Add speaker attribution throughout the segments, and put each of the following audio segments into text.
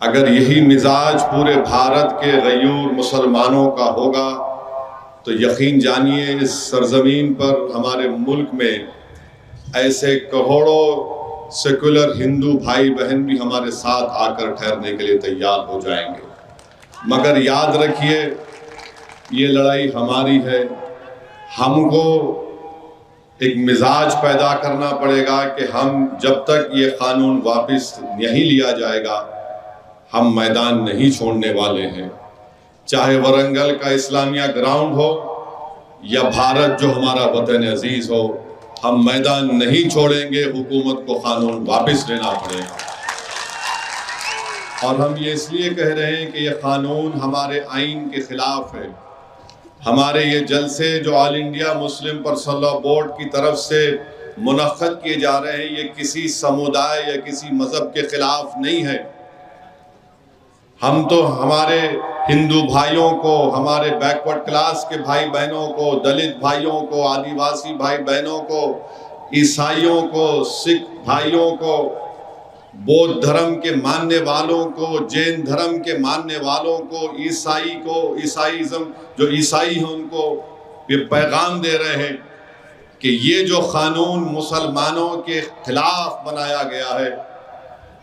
Speaker 1: अगर यही मिजाज पूरे भारत के गयूर मुसलमानों का होगा तो यकीन जानिए इस सरजमीन पर हमारे मुल्क में ऐसे करोड़ों सेकुलर हिंदू भाई बहन भी हमारे साथ आकर ठहरने के लिए तैयार हो जाएंगे। मगर याद रखिए, ये लड़ाई हमारी है। हमको एक मिजाज पैदा करना पड़ेगा कि हम जब तक ये कानून वापस नहीं लिया जाएगा हम मैदान नहीं छोड़ने वाले हैं। चाहे वरंगल का इस्लामिया ग्राउंड हो या भारत जो हमारा वतन अजीज हो, हम मैदान नहीं छोड़ेंगे। हुकूमत को कानून वापस लेना पड़ेगा। और हम ये इसलिए कह रहे हैं कि यह कानून हमारे आइन के खिलाफ है। हमारे ये जलसे जो all India Muslim personal law board की तरफ से मुनक्कद किए जा रहे हैं, ये किसी समुदाय या किसी मजहब के खिलाफ नहीं है। हम तो हमारे हिंदू भाइयों को, हमारे बैकवर्ड क्लास के भाई बहनों को, दलित भाइयों को, आदिवासी भाई बहनों को, ईसाइयों को, सिख भाइयों को, बौद्ध धर्म के मानने वालों को, जैन धर्म के मानने वालों को, ईसाईज़म जो ईसाई हैं उनको ये पैगाम दे रहे हैं कि ये जो कानून मुसलमानों के खिलाफ बनाया गया है,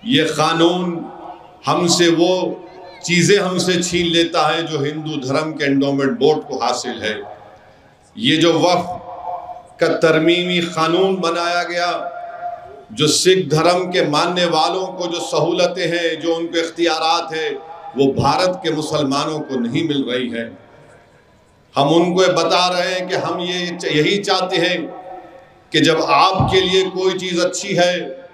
Speaker 1: ये कानून हमसे वो चीज़ें हमसे छीन लेता है जो हिंदू धर्म के एंडोमेंट बोर्ड को हासिल है। ये जो वक्फ का तरमीमी कानून बनाया गया, जो सिख धर्म के मानने वालों को जो सहूलतें हैं, जो उनके इख्तियारात है, वो भारत के मुसलमानों को नहीं मिल रही है। हम उनको बता रहे हैं कि हम यही चाहते हैं कि जब आपके लिए कोई चीज़ अच्छी है,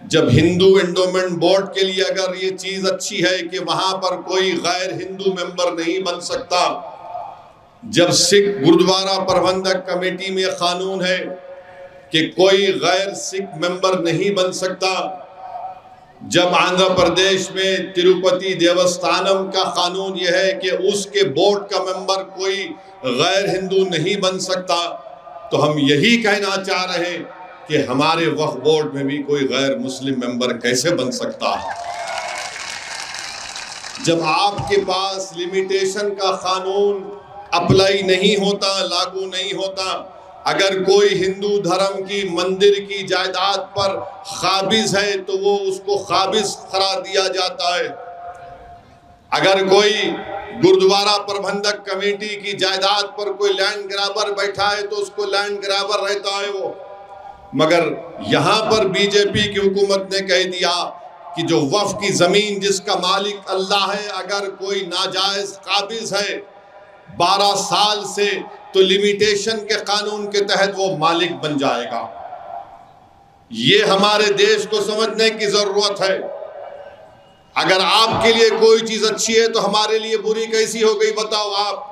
Speaker 1: जब हिंदू एंडोमेंट बोर्ड के लिए अगर ये चीज़ अच्छी है कि वहाँ पर कोई गैर हिंदू मेंबर नहीं बन सकता, जब सिख गुरुद्वारा प्रबंधक कमेटी में कानून है कि कोई गैर सिख मेंबर नहीं बन सकता, जब आंध्र प्रदेश में तिरुपति देवस्थानम का कानून यह है कि उसके बोर्ड का मेंबर कोई गैर हिंदू नहीं बन सकता, तो हम यही कहना चाह रहे हैं कि हमारे वक्फ बोर्ड में भी कोई गैर मुस्लिम मेंबर कैसे बन सकता है। जब आपके पास लिमिटेशन का कानून अप्लाई नहीं होता, लागू नहीं होता, अगर कोई हिंदू धर्म की मंदिर की जायदाद पर काबिज है तो वो उसको काबिज करार दिया जाता है। अगर कोई गुरुद्वारा प्रबंधक कमेटी की जायदाद पर कोई लैंड ग्रैबर बैठा है तो उसको लैंड ग्रैबर रहता है वो। मगर यहाँ पर बीजेपी की हुकूमत ने कह दिया कि जो वक्फ की ज़मीन जिसका मालिक अल्लाह है, अगर कोई नाजायज काबिज है 12 साल से, तो लिमिटेशन के कानून के तहत वो मालिक बन जाएगा। ये हमारे देश को समझने की ज़रूरत है। अगर आपके लिए कोई चीज़ अच्छी है तो हमारे लिए बुरी कैसी हो गई बताओ आप।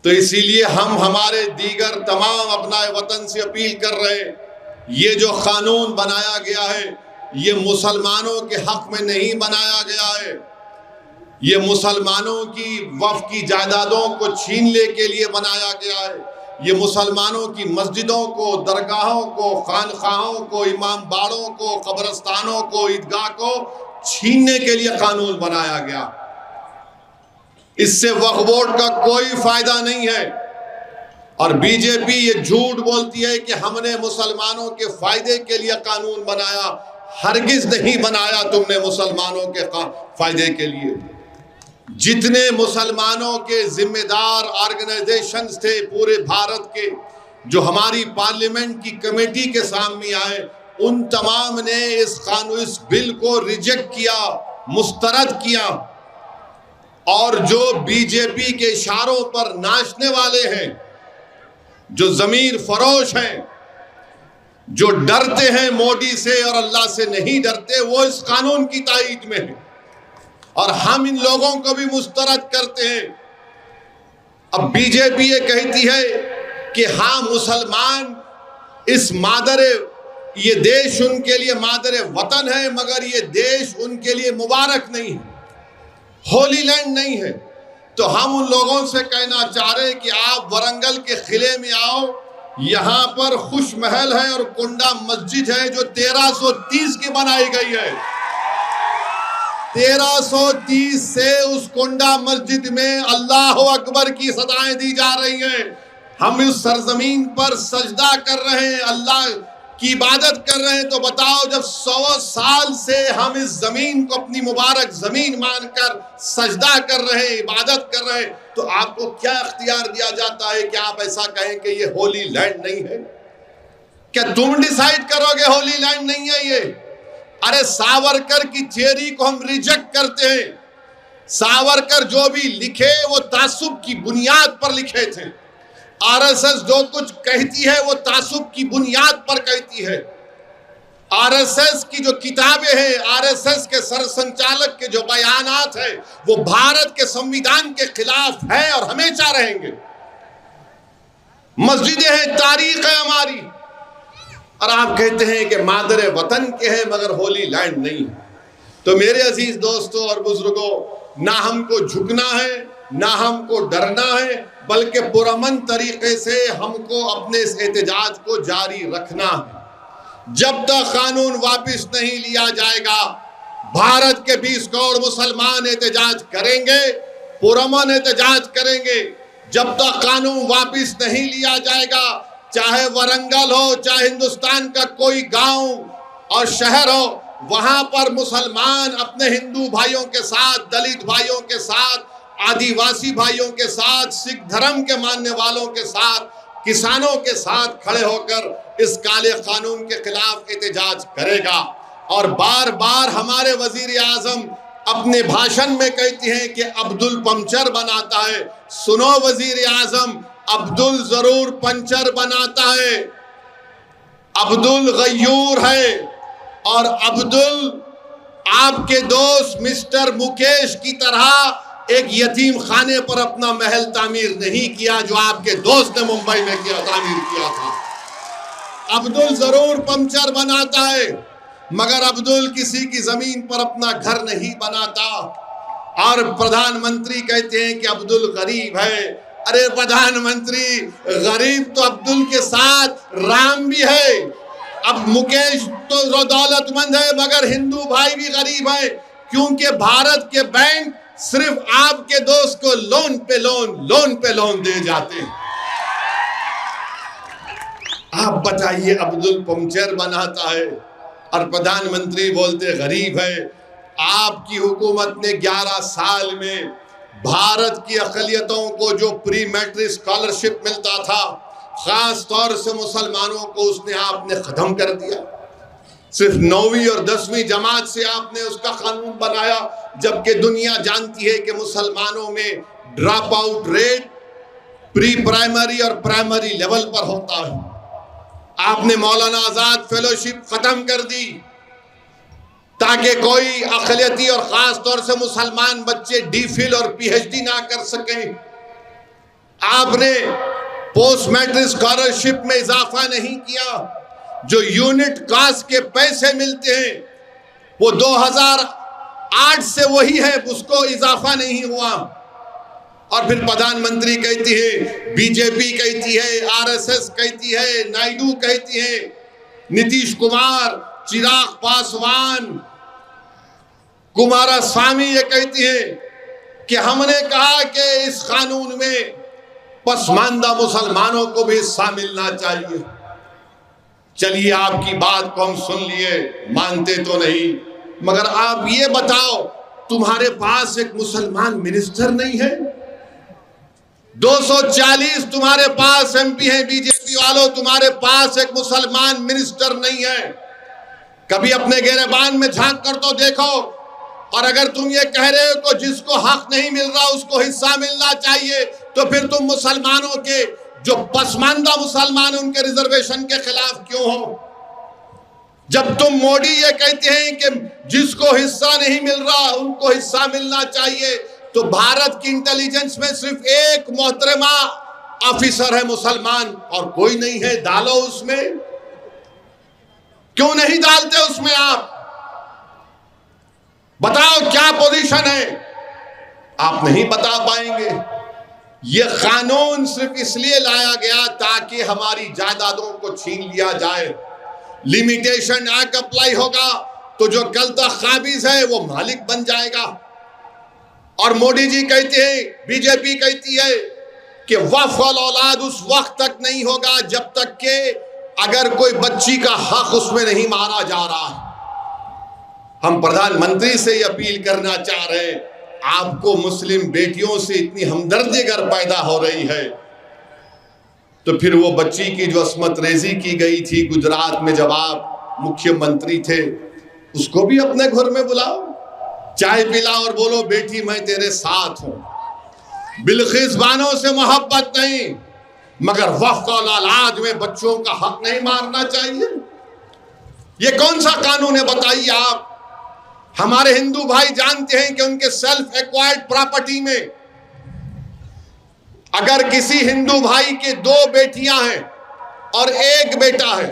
Speaker 1: तो इसीलिए हम हमारे दीगर तमाम अपनाए वतन से अपील कर रहे हैं, ये जो कानून बनाया गया है ये मुसलमानों के हक में नहीं बनाया गया है। ये मुसलमानों की वक्फ की जायदादों को छीनने के लिए बनाया गया है। ये मुसलमानों की मस्जिदों को, दरगाहों को, खानखाहों को, इमाम बाड़ों को, कब्रस्तानों को, ईदगाह को छीनने के लिए कानून बनाया गया। इससे वक्फ बोर्ड का कोई फायदा नहीं है। और बीजेपी ये झूठ बोलती है कि हमने मुसलमानों के फायदे के लिए कानून बनाया। हरगिज नहीं बनाया तुमने मुसलमानों के फायदे के लिए। जितने मुसलमानों के जिम्मेदार ऑर्गेनाइजेशंस थे पूरे भारत के, जो हमारी पार्लियामेंट की कमेटी के सामने आए, उन तमाम ने इस बिल को रिजेक्ट किया, मुस्तरद किया। और जो बीजेपी के इशारों पर नाचने वाले हैं, जो जमीर फरोश हैं, जो डरते हैं मोदी से और अल्लाह से नहीं डरते, वो इस कानून की ताईद में है। और हम इन लोगों को भी मुस्तरद करते हैं। अब बीजेपी ये कहती है कि हाँ मुसलमान ये देश उनके लिए मादर वतन है, मगर ये देश उनके लिए मुबारक नहीं है, होली लैंड नहीं है। तो हम उन लोगों से कहना चाह रहे हैं कि आप वरंगल के किले में आओ, यहाँ पर खुश महल है और कुंडा मस्जिद है जो 1330 की बनाई गई है। 1330 से उस कुंडा मस्जिद में अल्लाह अकबर की सदाएं दी जा रही हैं। हम इस सरजमीन पर सजदा कर रहे हैं, अल्लाह की इबादत कर रहे हैं। तो बताओ, जब 100 साल से हम इस जमीन को अपनी मुबारक जमीन मानकर सजदा कर रहे हैं, इबादत कर रहे हैं, तो आपको क्या इख्तियार दिया जाता है कि आप ऐसा कहें कि ये होली लैंड नहीं है? क्या तुम डिसाइड करोगे होली लैंड नहीं है ये? अरे सावरकर की थियरी को हम रिजेक्ट करते हैं। सावरकर जो भी लिखे वो तासुब की बुनियाद पर लिखे थे। आरएसएस जो कुछ कहती है वो तासुब की बुनियाद पर कहती है। आरएसएस की जो किताबें हैं, आरएसएस के सरसंचालक के जो बयानात है, वो भारत के संविधान के खिलाफ है और हमेशा रहेंगे। मस्जिदें हैं, तारीख है हमारी, और आप कहते हैं कि मादरे वतन के हैं मगर होली लैंड नहीं। तो मेरे अजीज दोस्तों और बुजुर्गों, ना हमको झुकना है, ना हमको डरना है, बल्कि पुरअमन तरीके से हमको अपने इस एहतजाज को जारी रखना है। जब तक कानून वापस नहीं लिया जाएगा, भारत के 20 करोड़ मुसलमान एहतजाज करेंगे, पुरअमन एहतजाज करेंगे। जब तक कानून वापस नहीं लिया जाएगा, चाहे वरंगल हो, चाहे हिंदुस्तान का कोई गांव और शहर हो, वहां पर मुसलमान अपने हिंदू भाइयों के साथ, दलित भाइयों के साथ, आदिवासी भाइयों के साथ, सिख धर्म के मानने वालों के साथ, किसानों के साथ खड़े होकर इस काले कानून के खिलाफ एहतजाज करेगा। और बार बार हमारे वजीर आजम अपने भाषण में कहती हैं कि अब्दुल पंचर बनाता है। सुनो वजीर आजम, अब्दुल जरूर पंचर बनाता है, अब्दुल गयूर है, और अब्दुल आपके दोस्त मिस्टर मुकेश की तरह एक यतीम खाने पर अपना महल तामीर नहीं किया जो आपके दोस्त ने मुंबई में तामीर किया था। अब्दुल जरूर पंचर बनाता है, मगर अब्दुल किसी की जमीन पर अपना घर नहीं बनाता। और प्रधानमंत्री कहते हैं कि अब्दुल गरीब है। अरे प्रधानमंत्री, गरीब तो अब्दुल के साथ राम भी है। अब मुकेश तो दौलतमंद है, मगर हिंदू भाई भी गरीब है, क्योंकि भारत के बैंक सिर्फ आपके दोस्त को लोन पे लोन दे जाते हैं। आप बताइए, अब्दुल पंचर बनाता है और प्रधानमंत्री बोलते गरीब है। आपकी हुकूमत ने 11 साल में भारत की अक़लियतों को जो प्री मैट्रिक स्कॉलरशिप मिलता था, खास तौर से मुसलमानों को, उसने आपने खत्म कर दिया। सिर्फ 9वीं और 10वीं जमात से आपने उसका कानून बनाया, जबकि दुनिया जानती है कि मुसलमानों में drop out rate pre primary और प्राइमरी लेवल पर होता है। आपने मौलाना आजाद फेलोशिप खत्म कर दी ताकि कोई अक़लियती और खास तौर से मुसलमान बच्चे डीफिल और पीएचडी ना कर सकें। आपने पोस्ट मैट्रिक स्कॉलरशिप में इजाफा नहीं किया। जो यूनिट कास्ट के पैसे मिलते हैं वो 2008 से वही है, उसको इजाफा नहीं हुआ। और फिर प्रधानमंत्री कहती है, बीजेपी कहती है, आरएसएस कहती है, नायडू कहती है, नीतीश कुमार, चिराग पासवान, कुमारस्वामी ये कहती है कि हमने कहा कि इस कानून में पसमानदा मुसलमानों को भी हिस्सा मिलना चाहिए। चलिए, आपकी बात को हम सुन लिए, मानते तो नहीं, मगर आप ये बताओ, तुम्हारे पास एक मुसलमान मिनिस्टर नहीं है? 240 तुम्हारे पास एमपी हैं बीजेपी वालों, तुम्हारे पास एक मुसलमान मिनिस्टर नहीं है। कभी अपने गिरेबान में झांक कर तो देखो। और अगर तुम ये कह रहे हो कि जिसको हक नहीं मिल रहा उसको हिस्सा मिलना चाहिए, तो फिर तुम मुसलमानों के जो पसमानदा मुसलमान उनके रिजर्वेशन के खिलाफ क्यों हो? जब तुम मोदी ये कहते हैं कि जिसको हिस्सा नहीं मिल रहा उनको हिस्सा मिलना चाहिए, तो भारत की इंटेलिजेंस में सिर्फ एक मोहतरमा ऑफिसर है मुसलमान और कोई नहीं है। डालो उसमें, क्यों नहीं डालते उसमें? आप बताओ क्या पोजीशन है? आप नहीं बता पाएंगे। यह कानून सिर्फ इसलिए लाया गया ताकि हमारी जायदादों को छीन लिया जाए। लिमिटेशन एक्ट अप्लाई होगा तो जो कल तक काबिज है वो मालिक बन जाएगा। और मोदी जी कहते हैं, बीजेपी कहती है कि वक्फ औलाद उस वक्त तक नहीं होगा जब तक के अगर कोई बच्ची का हक उसमें नहीं मारा जा रहा है। हम प्रधानमंत्री से ये अपील करना चाह रहे हैं, आपको मुस्लिम बेटियों से इतनी हमदर्दी अगर पैदा हो रही है तो फिर वो बच्ची की जो अस्मत रेजी की गई थी गुजरात में जब आप मुख्यमंत्री थे, उसको भी अपने घर में बुलाओ, चाय पिलाओ और बोलो बेटी मैं तेरे साथ हूं। बिल्किस बानो से मोहब्बत नहीं, मगर वक्फ औलाद में बच्चों का हक नहीं मारना चाहिए। ये कौन सा कानून है बताइए आप? हमारे हिंदू भाई जानते हैं कि उनके सेल्फ एक्वायर्ड प्रॉपर्टी में अगर किसी हिंदू भाई के 2 बेटियां हैं और 1 बेटा है,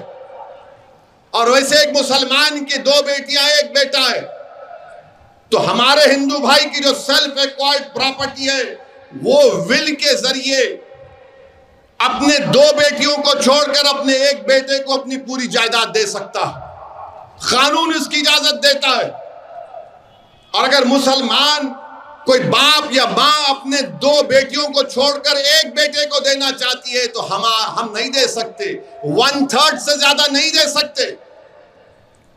Speaker 1: और वैसे एक मुसलमान की 2 बेटियां 1 बेटा है, तो हमारे हिंदू भाई की जो सेल्फ एक्वायर्ड प्रॉपर्टी है वो विल के जरिए अपने 2 बेटियों को छोड़कर अपने 1 बेटे को अपनी पूरी जायदाद दे सकता है। कानून इसकी इजाजत देता है। और अगर मुसलमान कोई बाप या मां अपने 2 बेटियों को छोड़कर 1 बेटे को देना चाहती है तो हम नहीं दे सकते, 1/3 से ज्यादा नहीं दे सकते।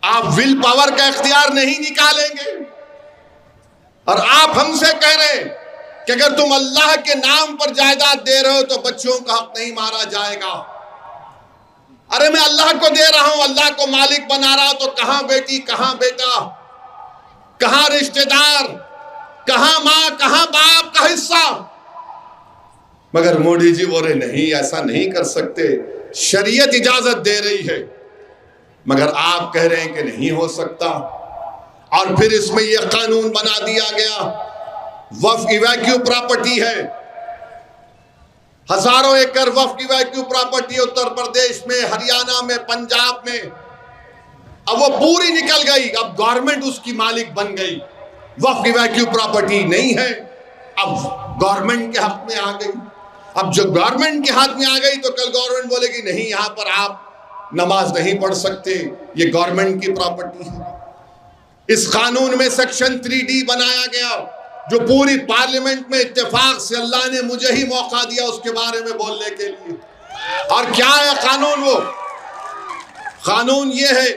Speaker 1: आप विल पावर का इख्तियार नहीं निकालेंगे। और आप हमसे कह रहे हैं कि अगर तुम अल्लाह के नाम पर जायदाद दे रहे हो तो बच्चों का हक नहीं मारा जाएगा। अरे मैं अल्लाह को दे रहा हूं, अल्लाह को मालिक बना रहा हूं, तो कहां बेटी, कहां बेटा, कहां रिश्तेदार, कहां मां, कहां बाप का हिस्सा? मगर मोदी जी बोले नहीं, ऐसा नहीं कर सकते, शरीयत इजाजत दे रही है, मगर आप कह रहे हैं कि नहीं हो सकता। और फिर इसमें यह कानून बना दिया गया, वक्फ इवैक्यू प्रॉपर्टी है, हजारों एकड़ वक्फ इवैक्यू प्रॉपर्टी उत्तर प्रदेश में, हरियाणा में, पंजाब में, अब वो पूरी निकल गई, अब गवर्नमेंट उसकी मालिक बन गई। वक्फ इवैक्यू प्रॉपर्टी नहीं है, अब गवर्नमेंट के हाथ में आ गई। अब जो गवर्नमेंट के हाथ में आ गई तो कल गवर्नमेंट बोलेगी नहीं, यहां पर आप नमाज नहीं पढ़ सकते, ये गवर्नमेंट की प्रॉपर्टी है। इस कानून में सेक्शन 3D बनाया गया, जो पूरी पार्लियामेंट में इत्तेफाक से अल्लाह ने मुझे ही मौका दिया उसके बारे में बोलने के लिए। और क्या है कानून? वो कानून ये है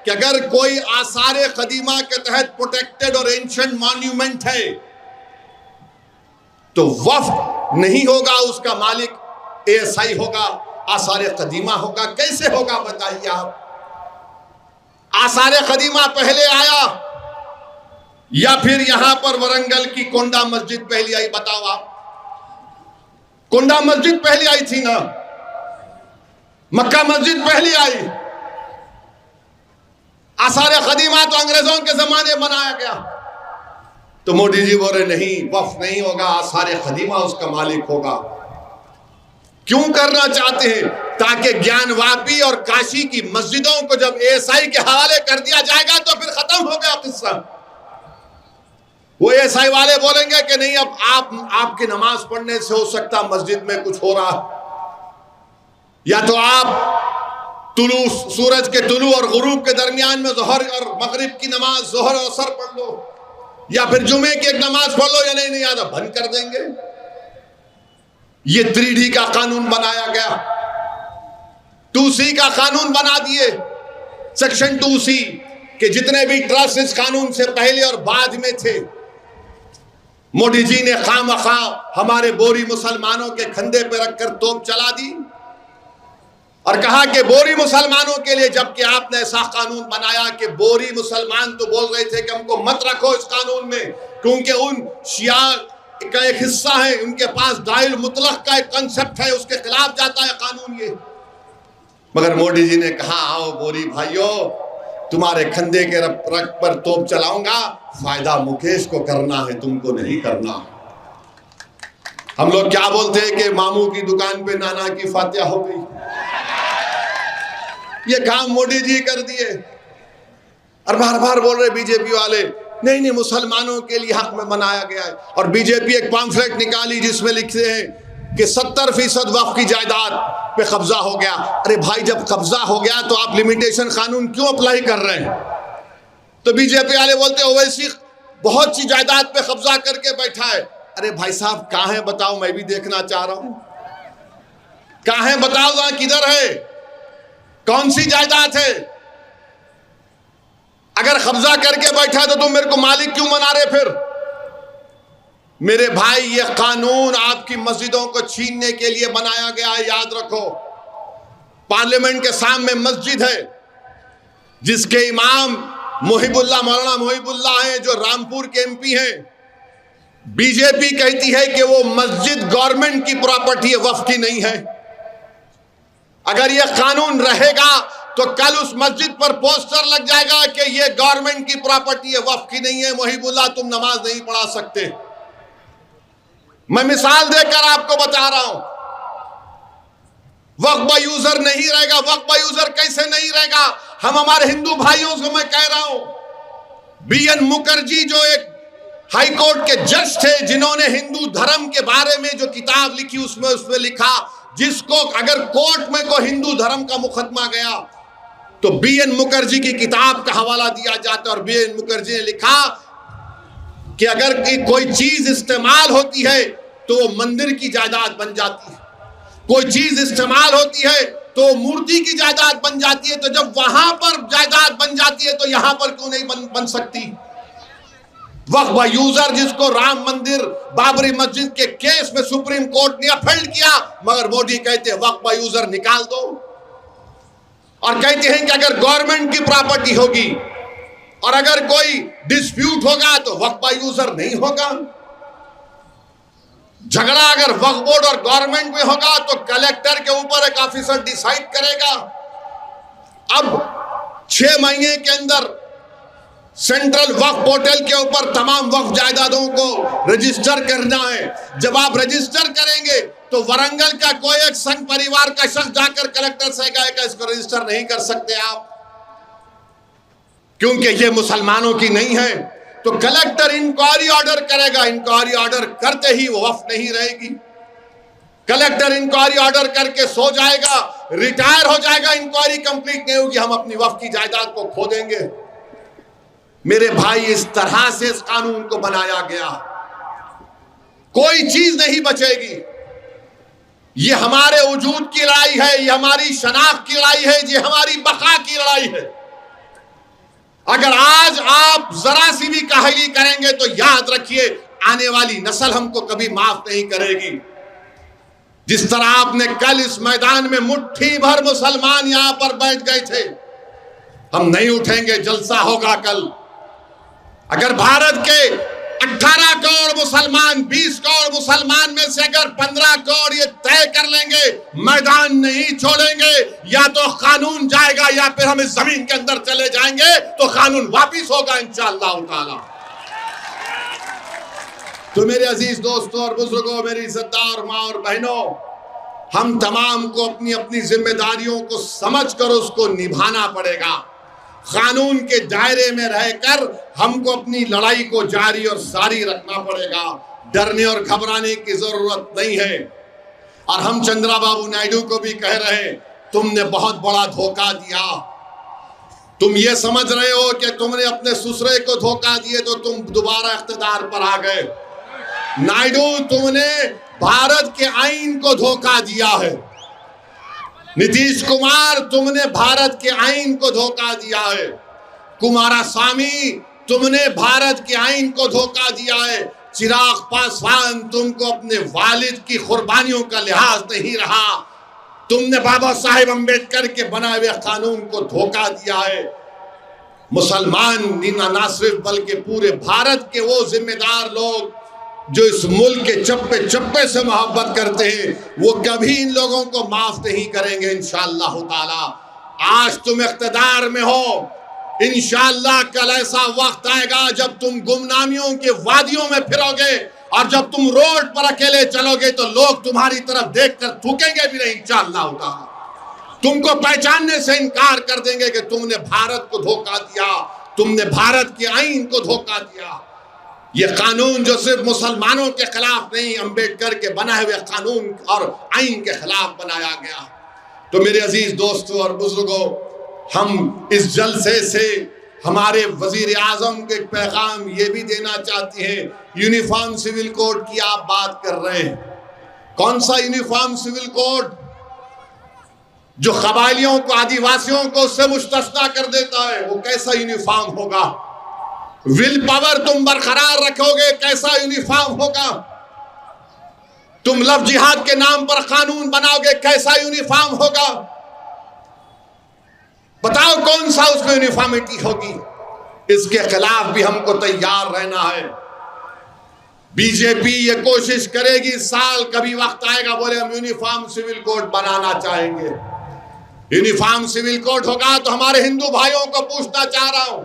Speaker 1: कि अगर कोई आसारे कदीमा के तहत प्रोटेक्टेड और एंशिएंट मॉन्यूमेंट है तो वक्फ नहीं होगा, उसका मालिक ASI होगा, आसारे कदीमा होगा। कैसे होगा बताइए आप? आसारे कदीमा पहले आया या फिर यहां पर वरंगल की कोंडा मस्जिद पहली आई? बताओ आप। कोंडा मस्जिद पहली आई थी ना, मक्का मस्जिद पहली आई। आसारे कदीमा तो अंग्रेजों के जमाने बनाया गया। तो मोदी जी बोल रहे नहीं, वक्फ नहीं होगा, आसारे कदीमा उसका मालिक होगा। क्यों करना चाहते हैं? ताकि ज्ञानवापी और काशी की मस्जिदों को जब ASI के हवाले कर दिया जाएगा तो फिर खत्म हो गया किस्सा। वो ASI वाले बोलेंगे कि नहीं, अब आपकी नमाज पढ़ने से हो सकता मस्जिद में कुछ हो रहा, या तो आप सूरज के तुलू और गुरूब के दरमियान में ज़ोहर और मगरिब की नमाज, ज़ोहर और असर पढ़ लो, या फिर जुमे की एक नमाज पढ़ लो, या नहीं याद बंद कर देंगे। ये 3D का कानून बनाया गया, 2C का कानून बना दिए, सेक्शन 2C के जितने भी ट्रस्ट इस कानून से पहले और बाद में थे, मोदी जी ने खामखा हमारे बोरी मुसलमानों के कंधे पे रखकर तोप चला दी और कहा कि बोरी मुसलमानों के लिए, जबकि आपने ऐसा कानून बनाया कि बोरी मुसलमान तो बोल रहे थे कि हमको मत रखो इस कानून में, क्योंकि उन शिया का एक हिस्सा है, उनके पास दाइल मुतलक का एक कंसेप्ट है, उसके खिलाफ जाता है कानून ये। मगर मोदी जी ने कहा आओ बोरी भाइयों, तुम्हारे कंधे के रख पर तोप चलाऊंगा, फायदा मुकेश को करना है, तुमको नहीं करना। हम लोग क्या बोलते हैं कि मामू की दुकान पे नाना की फातिहा हो गई। ये काम मोदी जी कर दिए और बार बार बोल रहे बीजेपी वाले नहीं नहीं मुसलमानों के लिए हक में बनाया गया है। और बीजेपी एक पम्फलेट निकाली जिसमें लिखते हैं कि 70% वक्फ की जायदाद पे कब्जा हो गया। अरे भाई, जब कब्जा हो गया तो आप लिमिटेशन कानून क्यों अप्लाई कर रहे हैं? तो बीजेपी वाले बोलते ओवैसी बहुत सी जायदाद पे कब्जा करके बैठा है। अरे भाई साहब कहां है बताओ, मैं भी देखना चाह रहा हूं, कहां है बताओ, वहां किधर है, कौन सी जायदाद है? अगर कब्जा करके बैठा तो तुम मेरे को मालिक क्यों बना रहे फिर? मेरे भाई ये कानून आपकी मस्जिदों को छीनने के लिए बनाया गया है, याद रखो। पार्लियामेंट के सामने मस्जिद है जिसके इमाम मोहिबुल्लाह, मौलाना मोहिबुल्लाह हैं, जो रामपुर के एमपी हैं। बीजेपी कहती है कि वो मस्जिद गवर्नमेंट की प्रॉपर्टी है, वक्फ की नहीं है। अगर ये कानून रहेगा तो कल उस मस्जिद पर पोस्टर लग जाएगा कि ये गवर्नमेंट की प्रॉपर्टी है, वक्फ की नहीं है। मोहिबुल्लाह तुम नमाज नहीं पढ़ा सकते। मैं मिसाल देकर आपको बता रहा हूं, वक्फ बाय यूजर नहीं रहेगा। वक्फ बाय यूजर कैसे नहीं रहेगा? हम हमारे हिंदू भाइयों से मैं कह रहा हूं, बीएन मुखर्जी जो एक हाई कोर्ट के जज थे, जिन्होंने हिंदू धर्म के बारे में जो किताब लिखी उसमें लिखा, जिसको अगर कोर्ट में कोई हिंदू धर्म का मुकदमा गया तो बीएन मुखर्जी की किताब का हवाला दिया जाता है। और बीएन मुखर्जी ने लिखा कि अगर कोई चीज इस्तेमाल होती है तो वो मंदिर की जायदाद बन जाती है, कोई चीज इस्तेमाल होती है तो मूर्ति की जायदाद बन जाती है। तो जब वहां पर जायदाद बन जाती है तो यहां पर क्यों नहीं बन सकती? वक्फ बाय यूजर, जिसको राम मंदिर, बाबरी मस्जिद के केस में सुप्रीम कोर्ट ने अपील किया, मगर मोदी कहते हैं वक्फ बाय यूजर निकाल दो। और कहते हैं कि अगर गवर्नमेंट की प्रॉपर्टी होगी और अगर कोई डिस्प्यूट होगा तो वक्फ बाय यूजर नहीं होगा। झगड़ा अगर वक्फ बोर्ड और गवर्नमेंट में होगा तो कलेक्टर के ऊपर एक ऑफिसर डिसाइड करेगा। अब 6 महीने के अंदर सेंट्रल वक्फ पोर्टल के ऊपर तमाम वक्फ जायदादों को रजिस्टर करना है। जब आप रजिस्टर करेंगे तो वरंगल का कोई एक संघ परिवार का शख्स जाकर कलेक्टर से कहेगा इसको रजिस्टर नहीं कर सकते आप, क्योंकि ये मुसलमानों की नहीं है। तो कलेक्टर इंक्वायरी ऑर्डर करेगा, इंक्वायरी ऑर्डर करते ही वो वक्फ नहीं रहेगी। कलेक्टर इंक्वायरी ऑर्डर करके सो जाएगा, रिटायर हो जाएगा, इंक्वायरी कंप्लीट नहीं होगी, हम अपनी वक्फ की जायदाद को खो देंगे। मेरे भाई इस तरह से इस कानून को बनाया गया, कोई चीज नहीं बचेगी। ये हमारे वजूद की लड़ाई है, ये हमारी शनाख्त की लड़ाई है, ये हमारी बका की लड़ाई है। अगर आज आप जरा सी भी काहली करेंगे तो याद रखिए आने वाली नस्ल हमको कभी माफ नहीं करेगी। जिस तरह आपने कल इस मैदान में मुट्ठी भर मुसलमान यहां पर बैठ गए थे, हम नहीं उठेंगे, जलसा होगा कल। अगर भारत के 18 करोड़ मुसलमान, 20 करोड़ मुसलमान में से अगर 15 करोड़ ये तय कर लेंगे मैदान नहीं छोड़ेंगे, या तो कानून जाएगा या फिर हम इस जमीन के अंदर चले जाएंगे, तो कानून वापिस होगा इंशाअल्लाह ताला। तो मेरे अजीज दोस्तों और बुजुर्गों, मेरी इज्जतदार माँ और बहनों, हम तमाम को अपनी अपनी जिम्मेदारियों को समझकर उसको निभाना पड़ेगा। कानून के दायरे में रहकर हमको अपनी लड़ाई को जारी और सारी रखना पड़ेगा। डरने और घबराने की जरूरत नहीं है। और हम चंद्रबाबू नायडू को भी कह रहे हैं, तुमने बहुत बड़ा धोखा दिया। तुम ये समझ रहे हो कि तुमने अपने ससुरे को धोखा दिए तो तुम दोबारा इख्तिदार पर आ गए। नायडू, तुमने भारत के आईन को धोखा दिया है। नीतीश कुमार, तुमने भारत के आईन को धोखा दिया है। कुमारस्वामी, तुमने भारत के आईन को धोखा दिया है। चिराग पासवान, तुमको अपने वालिद की कुर्बानियों का लिहाज नहीं रहा। तुमने बाबा साहेब अम्बेडकर के बनाए हुए कानून को धोखा दिया है। मुसलमान ना सिर्फ बल्कि पूरे भारत के वो जिम्मेदार लोग जो इस मुल्क के चप्पे चप्पे से मोहब्बत करते हैं, वो कभी इन लोगों को माफ नहीं करेंगे इंशाअल्लाह ताला। आज तुम इख्तिदार में हो, इंशाअल्लाह कल ऐसा वक्त आएगा जब तुम गुमनामियों के वादियों में फिरोगे, और जब तुम रोड पर अकेले चलोगे तो लोग तुम्हारी तरफ देखकर थूकेंगे भी नहीं इंशाअल्लाह ताला। तुमको पहचानने से इनकार कर देंगे कि तुमने भारत को धोखा दिया, तुमने भारत के आईन को धोखा दिया। ये कानून जो सिर्फ मुसलमानों के खिलाफ नहीं, अम्बेडकर के बनाए हुए कानून और आईन के खिलाफ बनाया गया। तो मेरे अजीज दोस्तों और बुजुर्गों, हम इस जलसे से हमारे वजीर आजम के एक पैगाम ये भी देना चाहती हैं, यूनिफॉर्म सिविल कोड की आप बात कर रहे हैं, कौन सा यूनिफॉर्म सिविल कोड जो कबायलियों को, आदिवासियों को उससे मुस्तस्ना कर देता है? वो कैसा यूनिफॉर्म होगा? विल पावर तुम बरकरार रखोगे, कैसा यूनिफॉर्म होगा? तुम लव जिहाद के नाम पर कानून बनाओगे, कैसा यूनिफॉर्म होगा? बताओ कौन सा उसमें यूनिफॉर्मिटी होगी? इसके खिलाफ भी हमको तैयार रहना है। बीजेपी ये कोशिश करेगी, साल कभी वक्त आएगा बोले हम यूनिफॉर्म सिविल कोड बनाना चाहेंगे। यूनिफॉर्म सिविल कोड होगा तो हमारे हिंदू भाइयों को पूछना चाह रहा हूं,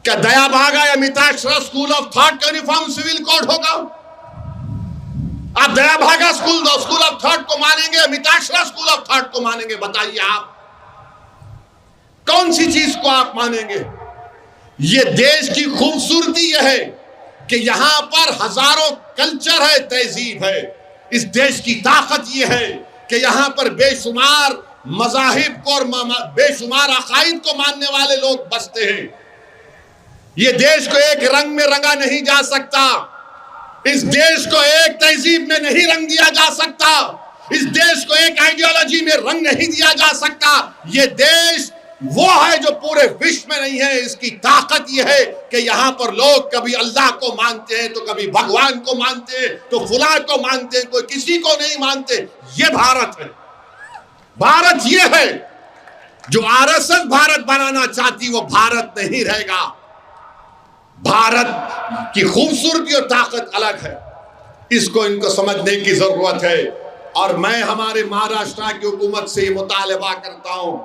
Speaker 1: क्या दया भागा या मिताक्षरा स्कूल ऑफ थॉट का यूनिफॉर्म सिविल कोड होगा? आप दया भागा स्कूल ऑफ थॉट को मानेंगे, मिताक्षरा स्कूल ऑफ थॉट को मानेंगे? बताइए आप कौन सी चीज को आप मानेंगे? ये देश की खूबसूरती यह है कि यहां पर हजारों कल्चर है, तहजीब है। इस देश की ताकत यह है कि यहां पर बेशुमार मज़ाहिब को और बेशुमार अकायद को मानने वाले लोग बसते हैं। ये देश को एक रंग में रंगा नहीं जा सकता, इस देश को एक तहजीब में नहीं रंग दिया जा सकता, इस देश को एक आइडियोलॉजी में रंग नहीं दिया जा सकता। ये देश वो है जो पूरे विश्व में नहीं है। इसकी ताकत यह है कि यहाँ पर लोग कभी अल्लाह को मानते हैं तो कभी भगवान को मानते हैं, तो फुला को मानते हैं, कोई किसी को नहीं मानते। ये भारत है। भारत ये है जो आरएसएस भारत बनाना चाहती, वो भारत नहीं रहेगा। भारत की खूबसूरती और ताकत अलग है, इसको इनको समझने की जरूरत है। और मैं हमारे महाराष्ट्र की हुकूमत से ये मुतालबा करता हूं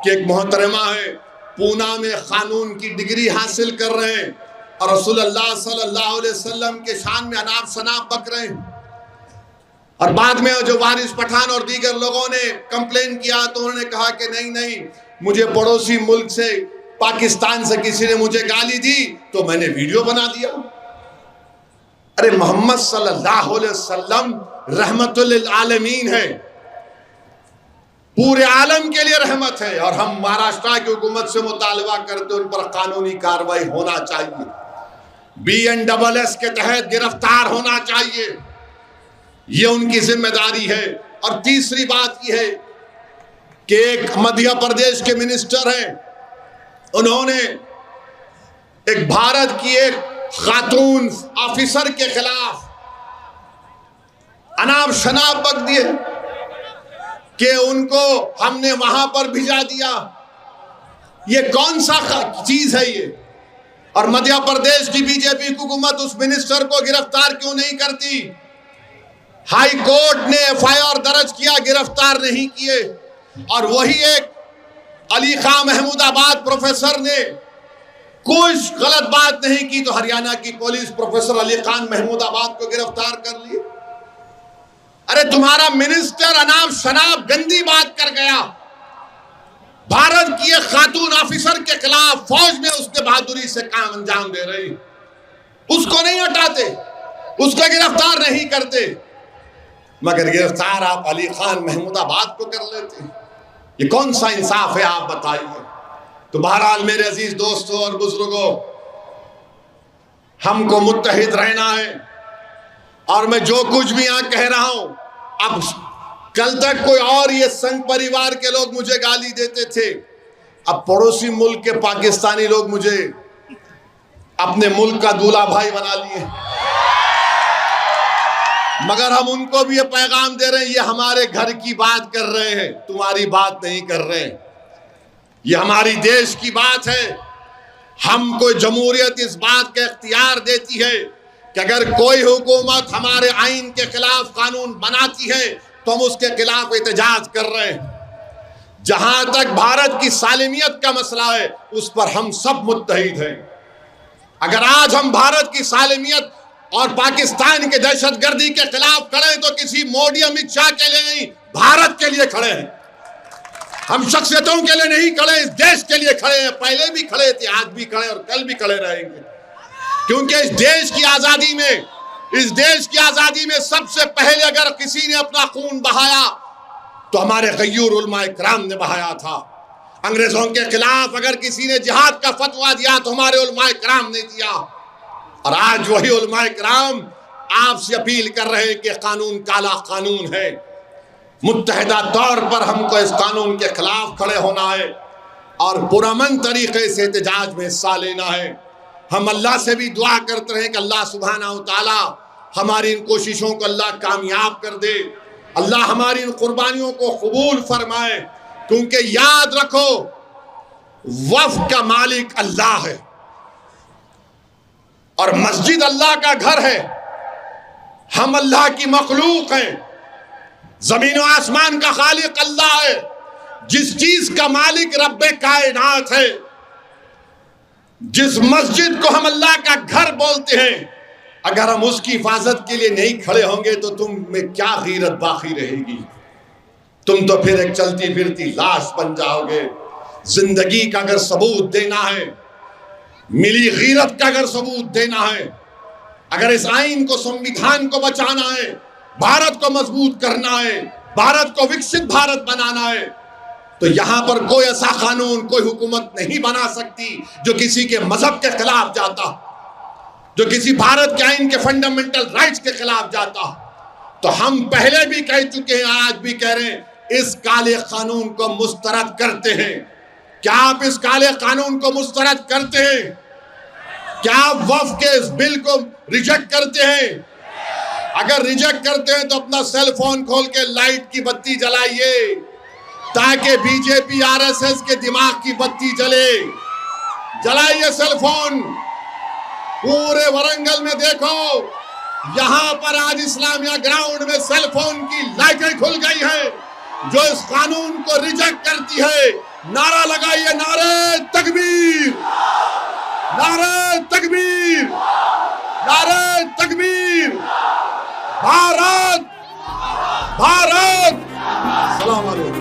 Speaker 1: कि एक मोहतरमा है, पूना में कानून की डिग्री हासिल कर रहे हैं और रसूलुल्लाह सल्लल्लाहु अलैहि वसल्लम के शान में अनाप शनाप बक रहे हैं। और बाद में जो वारिस पठान और दीगर लोगों ने कंप्लेन किया तो उन्होंने कहा कि नहीं, मुझे पड़ोसी मुल्क से, पाकिस्तान से किसी ने मुझे गाली दी तो मैंने वीडियो बना दिया। अरे मोहम्मद सल्लल्लाहु अलैहि वसल्लम रहमतुल लिल आलमीन है, पूरे आलम के लिए रहमत है। और हम महाराष्ट्र की हुकूमत से मुतालबा करते उन पर कानूनी कार्रवाई होना चाहिए, BNSS के तहत गिरफ्तार होना चाहिए, ये उनकी जिम्मेदारी है। और तीसरी बात यह है कि एक मध्य प्रदेश के मिनिस्टर हैं, उन्होंने एक भारत की एक खातून ऑफिसर के खिलाफ अनाप शनाप बक दिए कि उनको हमने वहां पर भिजा दिया। ये कौन सा चीज है ये? और मध्य प्रदेश की बीजेपी हुकूमत उस मिनिस्टर को गिरफ्तार क्यों नहीं करती? हाई कोर्ट ने FIR दर्ज किया, गिरफ्तार नहीं किए। और वही एक अली खां महमूदाबाद प्रोफेसर ने कुछ गलत बात नहीं की तो हरियाणा की पुलिस प्रोफेसर अली खान महमूदाबाद को गिरफ्तार कर ली। अरे तुम्हारा मिनिस्टर अनाप शनाप गंदी बात कर गया, भारत की एक खातून ऑफिसर के खिलाफ फौज में उसके बहादुरी से काम अंजाम दे रही, उसको नहीं हटाते, उसको गिरफ्तार नहीं करते, मगर गिरफ्तार आप अली खान महमूदाबाद को कर लेते। ये कौन सा इंसाफ है आप बताइए? तो बहरहाल मेरे अजीज दोस्तों और बुजुर्गों, हमको मुत्तहिद रहना है। और मैं जो कुछ भी यहां कह रहा हूं, अब कल तक कोई और ये संघ परिवार के लोग मुझे गाली देते थे, अब पड़ोसी मुल्क के पाकिस्तानी लोग मुझे अपने मुल्क का दूल्हा भाई बना लिए। मगर हम उनको भी ये पैगाम दे रहे हैं, ये हमारे घर की बात कर रहे हैं, तुम्हारी बात नहीं कर रहे हैं। ये हमारी देश की बात है। हमको जमहूरियत इस बात का इख्तियार देती है कि अगर कोई हुकूमत हमारे आइन के खिलाफ कानून बनाती है तो हम उसके खिलाफ एहतजाज कर रहे हैं। जहां तक भारत की सालिमियत का मसला है, उस पर हम सब मुत्तहिद हैं। अगर आज हम भारत की सालिमियत और पाकिस्तान के दहशतगर्दी के खिलाफ खड़े हैं तो किसी मोदी अमित शाह के लिए नहीं, भारत के लिए खड़े हैं। हम शख्सियतों के लिए नहीं खड़े, इस देश के लिए खड़े हैं। पहले भी खड़े थे, आज भी खड़े और कल भी खड़े रहेंगे, क्योंकि इस देश की आजादी में सबसे पहले अगर किसी ने अपना खून बहाया तो हमारे गय्यूर उलमा इकराम ने बहाया था। अंग्रेजों के खिलाफ अगर किसी ने जिहाद का फतवा दिया तो हमारे उलमाए किराम ने दिया। और आज वही उलमाए किराम आपसे अपील कर रहे हैं कि कानून काला कानून है, मुत्तहिदा तौर पर हमको इस कानून के खिलाफ खड़े होना है और पुरअमन तरीके से एहतजाज में हिस्सा लेना है। हम अल्लाह से भी दुआ करते रहे कि अल्लाह सुब्हानहू तआला हमारी इन कोशिशों को अल्लाह कामयाब कर दे, अल्लाह हमारी इन कुर्बानियों को कबूल फरमाए। क्योंकि याद रखो, वफ़ का मालिक अल्लाह है और मस्जिद अल्लाह का घर है। हम अल्लाह की मखलूक हैं, जमीन और आसमान का खालिक अल्लाह है। जिस चीज का मालिक रब्बे कायनात है, जिस मस्जिद को हम अल्लाह का घर बोलते हैं, अगर हम उसकी हिफाजत के लिए नहीं खड़े होंगे तो तुम में क्या गीरत बाकी रहेगी? तुम तो फिर एक चलती फिरती लाश बन जाओगे। जिंदगी का अगर सबूत देना है, मिली गीरत का अगर सबूत देना है, अगर इस आइन को, संविधान को बचाना है, भारत को मजबूत करना है, भारत को विकसित भारत बनाना है, तो यहां पर कोई ऐसा कानून, कोई हुकूमत नहीं बना सकती जो किसी के मजहब के खिलाफ जाता, जो किसी भारत के आइन के फंडामेंटल राइट्स के खिलाफ जाता। तो हम पहले भी कह चुके हैं, आज भी कह रहे हैं, इस काले कानून को मुस्तरद करते हैं। क्या आप इस काले कानून को मुस्तरद करते हैं? क्या आप वफ़ के इस बिल को रिजेक्ट करते हैं? अगर रिजेक्ट करते हैं तो अपना सेल फोन खोल के लाइट की बत्ती जलाइए ताकि बीजेपी आरएसएस के दिमाग की बत्ती जले। जलाइए सेल फोन। पूरे वरंगल में देखो, यहां पर आज इस्लामिया ग्राउंड में सेल फोन की लाइटें खुल गई है जो इस कानून को रिजेक्ट करती है। नारा लगाइए, नारे तकबीर, नारे तकबीर, नारे तकबीर। भारत, भारत। सलाम अलैकुम।